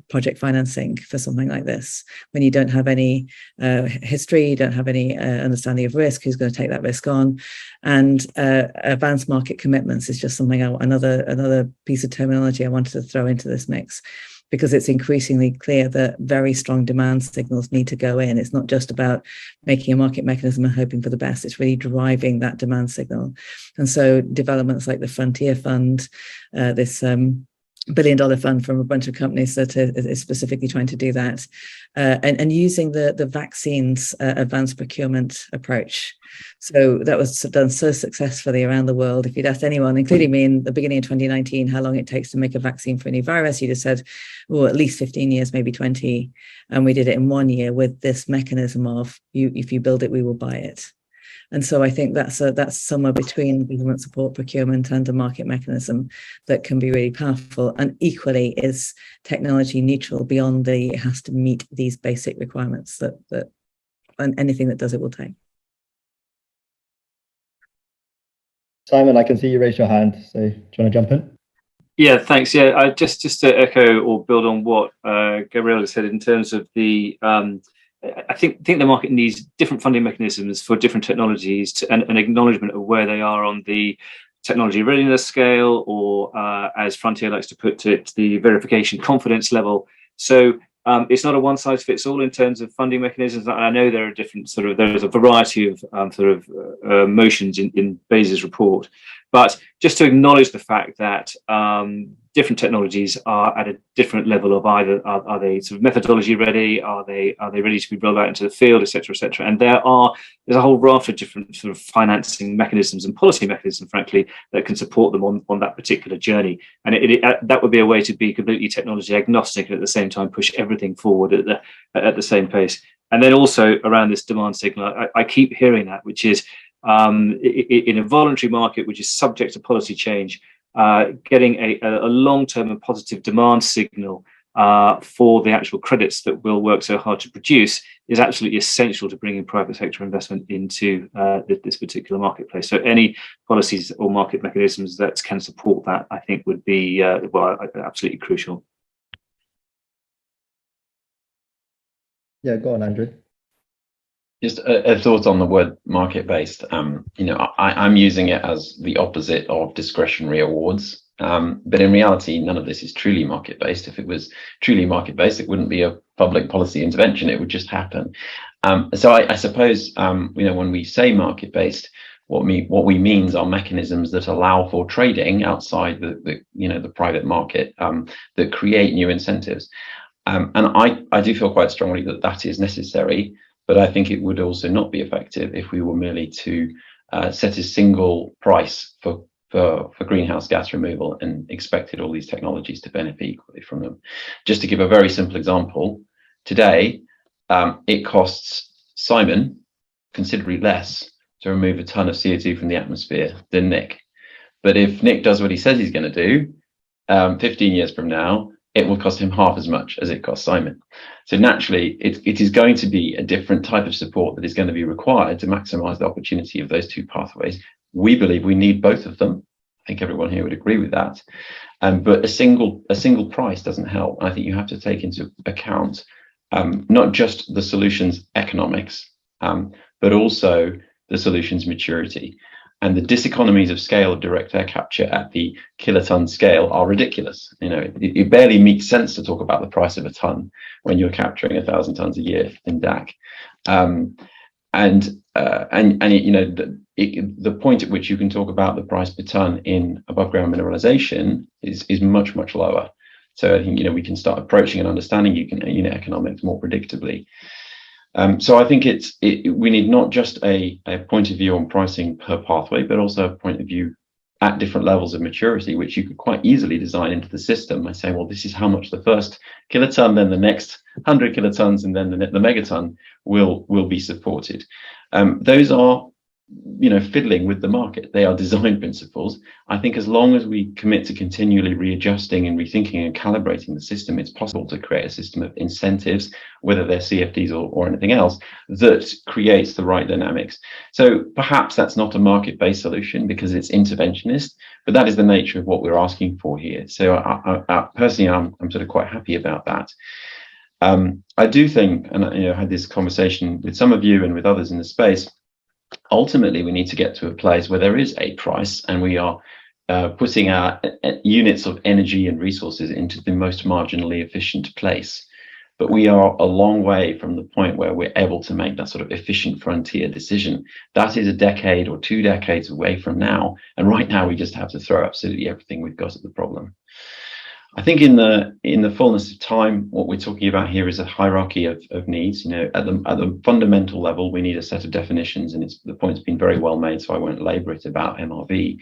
project financing for something like this when you don't have any history, you don't have any understanding of risk, who's going to take that risk on? And advanced market commitments is just something, another piece of terminology I wanted to throw into this mix, because it's increasingly clear that very strong demand signals need to go in. It's not just about making a market mechanism and hoping for the best, it's really driving that demand signal. And so developments like the Frontier Fund, this $1 billion fund from a bunch of companies that is specifically trying to do that, and using the vaccines advanced procurement approach. So that was done so successfully around the world. If you'd asked anyone, including me in the beginning of 2019, how long it takes to make a vaccine for a new virus, you'd have said, well, at least 15 years, maybe 20. And we did it in 1 year with this mechanism of, if you build it, we will buy it. And so I think that's somewhere between government support, procurement, and a market mechanism that can be really powerful, and equally is technology neutral beyond it has to meet these basic requirements that and anything that does it will take. Simon, I can see you raise your hand, so do you want to jump in? Yeah, thanks. Yeah, I just to echo or build on what Gabriella said in terms of the I think the market needs different funding mechanisms for different technologies and an acknowledgement of where they are on the technology readiness scale, or as Frontier likes to put it, the verification confidence level. So it's not a one size fits all in terms of funding mechanisms. And I know there are different there's a variety of motions in BEIS' report, but just to acknowledge the fact that different technologies are at a different level of either are they sort of methodology ready, are they ready to be rolled out into the field, etc., etc. And there's a whole raft of different sort of financing mechanisms and policy mechanisms, frankly, that can support them on that particular journey. And that would be a way to be completely technology agnostic and at the same time push everything forward at the same pace. And then also around this demand signal, I keep hearing that, which is in a voluntary market which is subject to policy change, getting a long-term and positive demand signal for the actual credits that we'll work so hard to produce is absolutely essential to bringing private sector investment into this particular marketplace. So any policies or market mechanisms that can support that, I think, would be absolutely crucial. Yeah, go on, Andrew. Just a thought on the word market-based. I'm using it as the opposite of discretionary awards. But in reality, none of this is truly market-based. If it was truly market-based, it wouldn't be a public policy intervention. It would just happen. So I suppose, when we say market-based, what we mean are mechanisms that allow for trading outside the private market, that create new incentives. And I do feel quite strongly that is necessary. But I think it would also not be effective if we were merely to set a single price for greenhouse gas removal and expected all these technologies to benefit equally from them. Just to give a very simple example, today it costs Simon considerably less to remove a ton of CO2 from the atmosphere than Nick. But if Nick does what he says he's going to do, 15 years from now, it will cost him half as much as it costs Simon. So naturally, it is going to be a different type of support that is going to be required to maximize the opportunity of those two pathways. We believe we need both of them. I think everyone here would agree with that. But a single price doesn't help. I think you have to take into account not just the solution's economics, but also the solution's maturity. And the diseconomies of scale of direct air capture at the kiloton scale are ridiculous. It barely makes sense to talk about the price of a ton when you're capturing 1,000 tons a year in DAC. The point at which you can talk about the price per ton in above ground mineralization is much, much lower. So I think we can start approaching and understanding unit economics more predictably. So I think we need not just a point of view on pricing per pathway, but also a point of view at different levels of maturity, which you could quite easily design into the system by saying, well, this is how much the first kiloton, then the next 100 kilotons, and then the megaton will be supported. Those are, fiddling with the market. They are design principles. I think as long as we commit to continually readjusting and rethinking and calibrating the system, it's possible to create a system of incentives, whether they're CFDs or anything else, that creates the right dynamics. So perhaps that's not a market-based solution because it's interventionist, but that is the nature of what we're asking for here. So I personally, I'm sort of quite happy about that. I do think, and I had this conversation with some of you and with others in the space, ultimately, we need to get to a place where there is a price and we are putting our units of energy and resources into the most marginally efficient place. But we are a long way from the point where we're able to make that sort of efficient frontier decision. That is a decade or 2 decades away from now. And right now, we just have to throw absolutely everything we've got at the problem. I think in the fullness of time, what we're talking about here is a hierarchy of needs. At the fundamental level, we need a set of definitions, and the point's been very well made, so I won't labor it about MRV.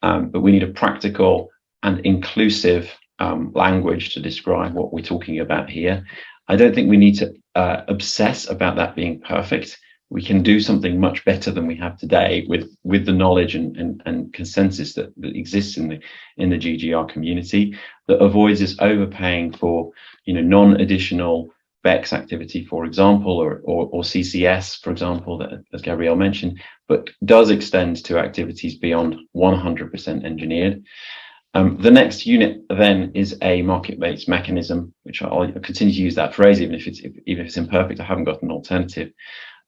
But we need a practical and inclusive language to describe what we're talking about here. I don't think we need to obsess about that being perfect. We can do something much better than we have today with the knowledge and consensus that exists in the GGR community, that avoids us overpaying for non-additional BECS activity, for example, or CCS, for example, that, as Gabrielle mentioned, but does extend to activities beyond 100% engineered. The next unit then is a market-based mechanism, which I'll continue to use that phrase, even if it's imperfect. I haven't got an alternative.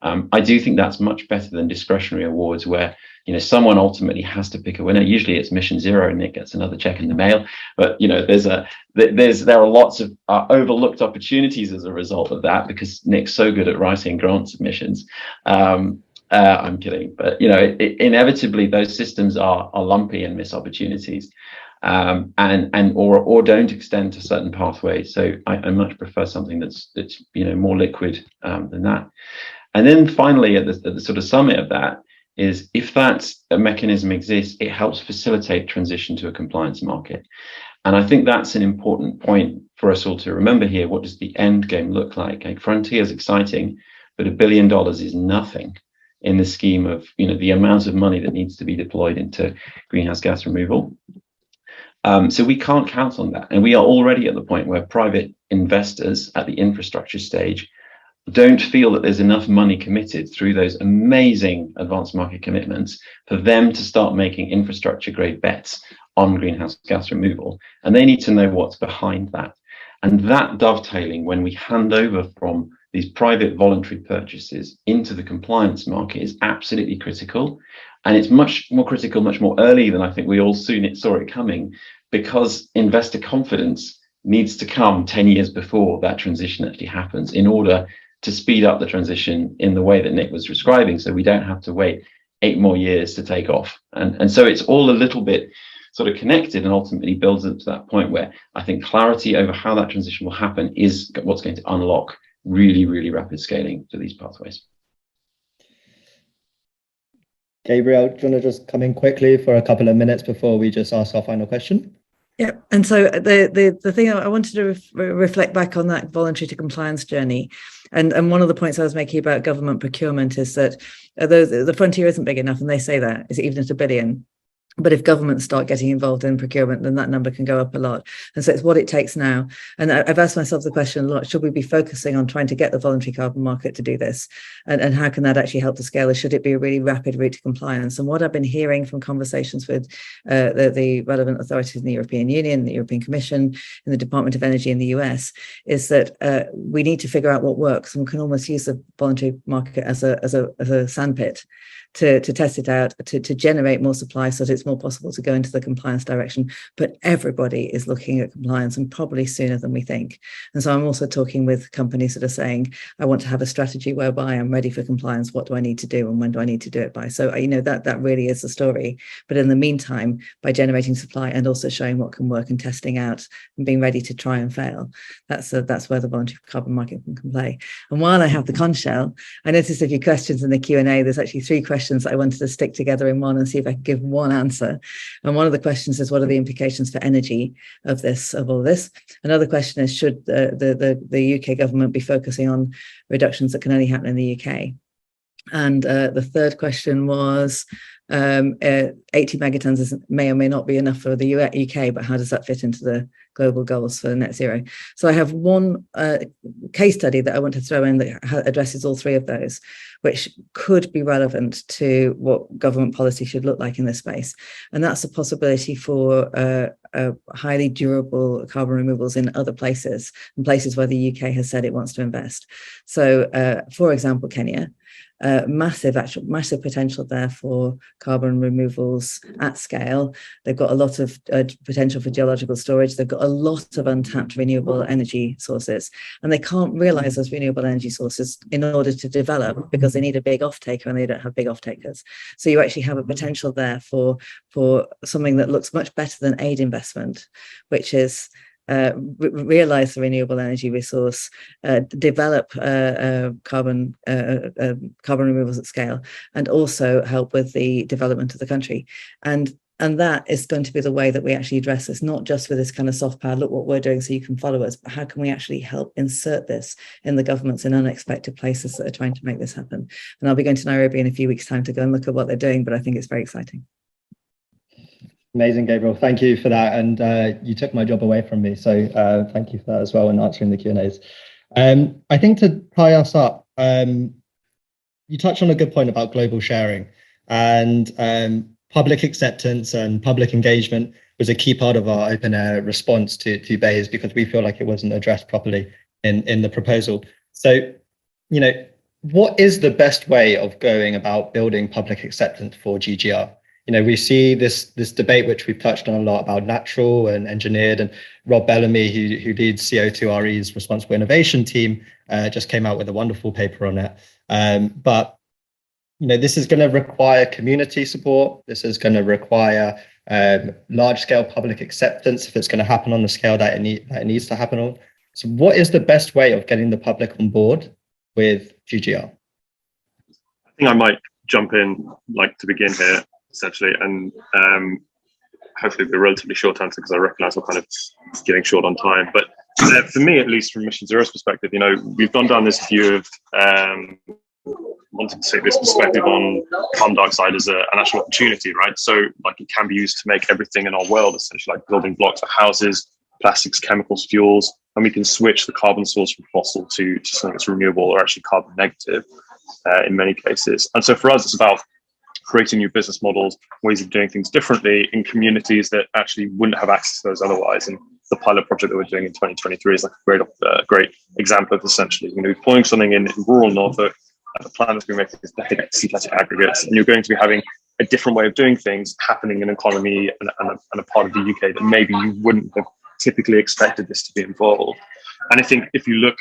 I do think that's much better than discretionary awards where someone ultimately has to pick a winner. Usually it's mission zero and Nick gets another check in the mail. But there are lots of overlooked opportunities as a result of that because Nick's so good at writing grant submissions. I'm kidding, but inevitably those systems are lumpy and miss opportunities, or don't extend to certain pathways. So I much prefer something that's more liquid than that. And then finally, at the sort of summit of that is if that mechanism exists, it helps facilitate transition to a compliance market. And I think that's an important point for us all to remember here. What does the end game look like? Frontier is exciting, but $1 billion is nothing in the scheme of the amount of money that needs to be deployed into greenhouse gas removal. So we can't count on that. And we are already at the point where private investors at the infrastructure stage don't feel that there's enough money committed through those amazing advanced market commitments for them to start making infrastructure grade bets on greenhouse gas removal. And they need to know what's behind that. And that dovetailing when we hand over from these private voluntary purchases into the compliance market is absolutely critical. And it's much more critical, much more early than I think we all saw it coming, because investor confidence needs to come 10 years before that transition actually happens in order to speed up the transition in the way that Nick was describing, so we don't have to wait 8 more years to take off. And so it's all a little bit sort of connected and ultimately builds up to that point where I think clarity over how that transition will happen is what's going to unlock really, really rapid scaling for these pathways. Gabrielle, do you want to just come in quickly for a couple of minutes before we just ask our final question? Yeah, and so the thing I wanted to reflect back on that voluntary to compliance journey, and one of the points I was making about government procurement is that the frontier isn't big enough, and they say that it's even at $1 billion. But if governments start getting involved in procurement, then that number can go up a lot. And so it's what it takes now. And I've asked myself the question a lot, should we be focusing on trying to get the voluntary carbon market to do this? And how can that actually help to scale? Or should it be a really rapid route to compliance? And what I've been hearing from conversations with the relevant authorities in the European Union, the European Commission, and the Department of Energy in the US is that we need to figure out what works. And we can almost use the voluntary market as a sandpit to test it out, to generate more supply so that it's more possible to go into the compliance direction. But everybody is looking at compliance, and probably sooner than we think. And so I'm also talking with companies that are saying, I want to have a strategy whereby I'm ready for compliance. What do I need to do and when do I need to do it by? So, that really is the story. But in the meantime, by generating supply and also showing what can work and testing out and being ready to try and fail, that's where the voluntary carbon market can play. And while I have the conch shell, I noticed a few questions in the Q&A. There's actually 3 questions questions that I wanted to stick together in one and see if I could give one answer. And one of the questions is, what are the implications for energy of all this? Another question is, should the UK government be focusing on reductions that can only happen in the UK? And the third question was, 80 megatons may or may not be enough for the UK, but how does that fit into the global goals for net zero? So I have one case study that I want to throw in that addresses all three of those, which could be relevant to what government policy should look like in this space. And that's a possibility for highly durable carbon removals in other places, and places where the UK has said it wants to invest. So, for example, Kenya. Massive potential there for carbon removals at scale. They've got a lot of potential for geological storage. They've got a lot of untapped renewable energy sources, and they can't realize those renewable energy sources in order to develop, because they need a big off-taker, and they don't have big off-takers. So you actually have a potential there for something that looks much better than aid investment, which is realize the renewable energy resource, develop carbon removals at scale, and also help with the development of the country. And that is going to be the way that we actually address this, not just with this kind of soft power, look what we're doing so you can follow us, but how can we actually help insert this in the governments in unexpected places that are trying to make this happen? And I'll be going to Nairobi in a few weeks' time to go and look at what they're doing, but I think it's very exciting. Amazing, Gabriel. Thank you for that. And you took my job away from me. So thank you for that as well, and answering the Q&As. I think to tie us up, you touched on a good point about global sharing, and public acceptance and public engagement was a key part of our OpenAir response to BEIS, because we feel like it wasn't addressed properly in the proposal. So, what is the best way of going about building public acceptance for GGR? We see this debate, which we've touched on a lot, about natural and engineered, and Rob Bellamy, who leads CO2RE's responsible innovation team, just came out with a wonderful paper on it. But this is going to require community support. This is going to require large-scale public acceptance if it's going to happen on the scale that it needs to happen on. So what is the best way of getting the public on board with GGR? I think I might jump in, to begin here, essentially, and hopefully be a relatively short answer, because I recognise we're kind of getting short on time. But for me, at least from Mission Zero's perspective, we've gone down this view of wanting to take this perspective on carbon dioxide as an actual opportunity, right? So it can be used to make everything in our world, essentially, like building blocks for houses, plastics, chemicals, fuels, and we can switch the carbon source from fossil to something that's renewable or actually carbon negative in many cases. And so for us, it's about creating new business models, ways of doing things differently in communities that actually wouldn't have access to those otherwise. And the pilot project that we're doing in 2023 is a great example of essentially, deploying something in rural Norfolk. The plan that's been making is synthetic aggregates, and you're going to be having a different way of doing things happening in an economy and a part of the UK that maybe you wouldn't have typically expected this to be involved. And I think if you look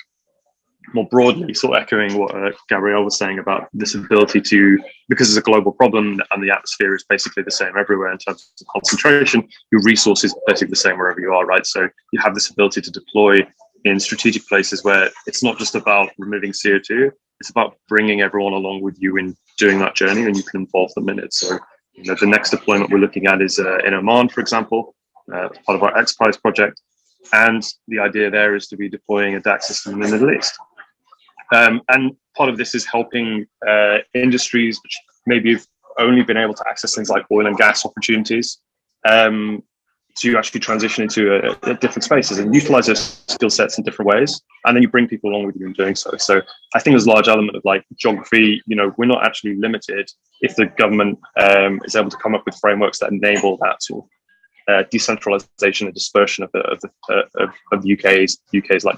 more broadly, sort of echoing what Gabrielle was saying about this ability to, because it's a global problem and the atmosphere is basically the same everywhere in terms of concentration, your resources are basically the same wherever you are, right? So you have this ability to deploy in strategic places where it's not just about removing CO2, it's about bringing everyone along with you in doing that journey, and you can involve them in it. So, the next deployment we're looking at is in Oman, for example, as part of our XPRIZE project. And the idea there is to be deploying a DAC system in the Middle East. And part of this is helping industries which maybe have only been able to access things like oil and gas opportunities to actually transition into different spaces and utilize those skill sets in different ways. And then you bring people along with you in doing so. So I think there's a large element of geography. We're not actually limited if the government is able to come up with frameworks that enable that sort of decentralization and dispersion of the UK's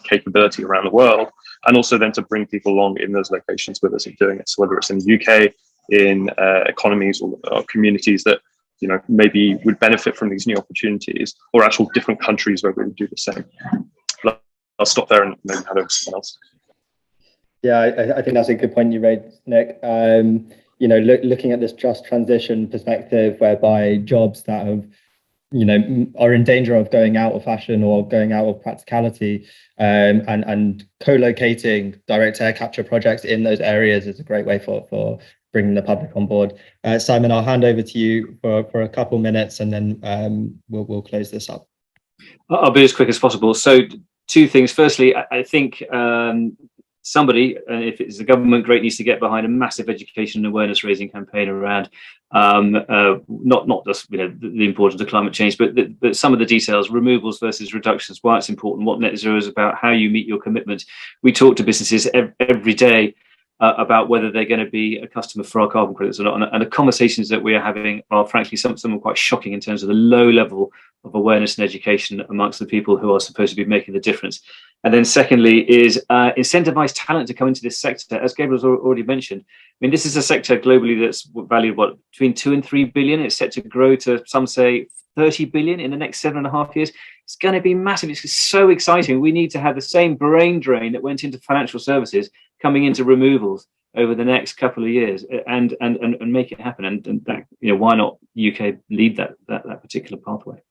capability around the world, and also then to bring people along in those locations with us in doing it. So whether it's in the UK, in economies or communities that maybe would benefit from these new opportunities, or actual different countries where we would do the same. I'll stop there and maybe hand over to someone else. Yeah, I think that's a good point you raised, Nick. Looking at this just transition perspective, whereby jobs that have are in danger of going out of fashion or going out of practicality, and co-locating direct air capture projects in those areas is a great way for bringing the public on board. Simon, I'll hand over to you for a couple minutes, and then we'll close this up. I'll be as quick as possible. So two things. Firstly, I think somebody, if it's the government, great, needs to get behind a massive education and awareness raising campaign around not just the importance of climate change, but some of the details, removals versus reductions, why it's important, what net zero is about, how you meet your commitments. We talk to businesses every day about whether they're going to be a customer for our carbon credits or not. And the conversations that we are having are frankly some are quite shocking in terms of the low level of awareness and education amongst the people who are supposed to be making the difference. And then secondly is incentivize talent to come into this sector. As Gabriel's already mentioned, I mean, this is a sector globally that's valued between 2 and 3 billion. It's set to grow to, some say, 30 billion in the next 7.5 years. It's going to be massive. It's so exciting. We need to have the same brain drain that went into financial services coming into removals over the next couple of years, and make it happen. And that, why not UK lead that particular pathway?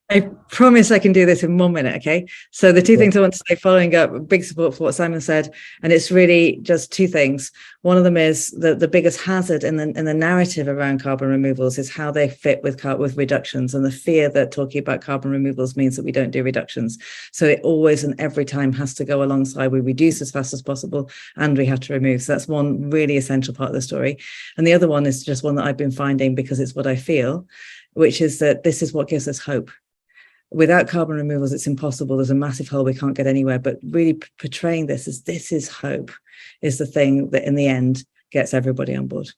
I promise I can do this in 1 minute, okay? So the two things I want to say, following up, big support for what Simon said, and it's really just two things. One of them is the biggest hazard in the narrative around carbon removals is how they fit with reductions, and the fear that talking about carbon removals means that we don't do reductions. So it always and every time has to go alongside we reduce as fast as possible and we have to remove. So that's one really essential part of the story. And the other one is just one that I've been finding because it's what I feel, which is that this is what gives us hope. Without carbon removals, it's impossible. There's a massive hole. We can't get anywhere. But really portraying this as this is hope is the thing that in the end gets everybody on board.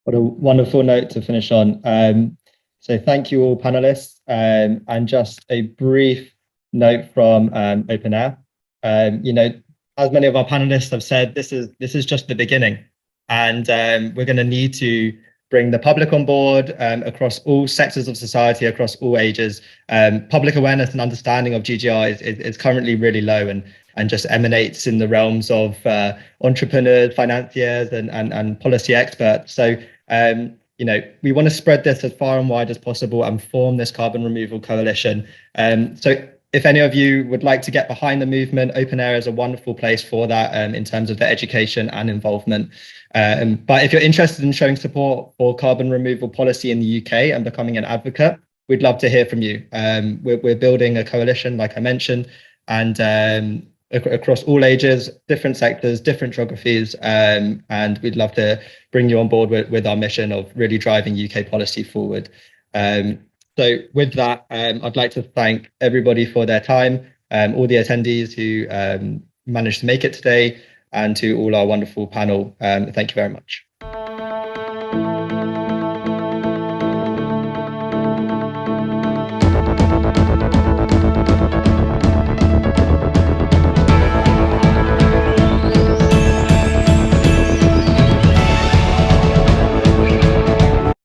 What a wonderful note to finish on. So thank you all panelists. And just a brief note from OpenAir. As many of our panelists have said, this is just the beginning. And we're going to need to bring the public on board across all sectors of society, across all ages. Public awareness and understanding of GGR is currently really low and just emanates in the realms of entrepreneurs, financiers, and policy experts. So, we want to spread this as far and wide as possible and form this carbon removal coalition. So if any of you would like to get behind the movement, OpenAir is a wonderful place for that in terms of the education and involvement. But if you're interested in showing support for carbon removal policy in the UK and becoming an advocate, we'd love to hear from you. We're building a coalition, like I mentioned, and across all ages, different sectors, different geographies, and we'd love to bring you on board with our mission of really driving UK policy forward. So with that, I'd like to thank everybody for their time, all the attendees who managed to make it today, and to all our wonderful panel. Thank you very much.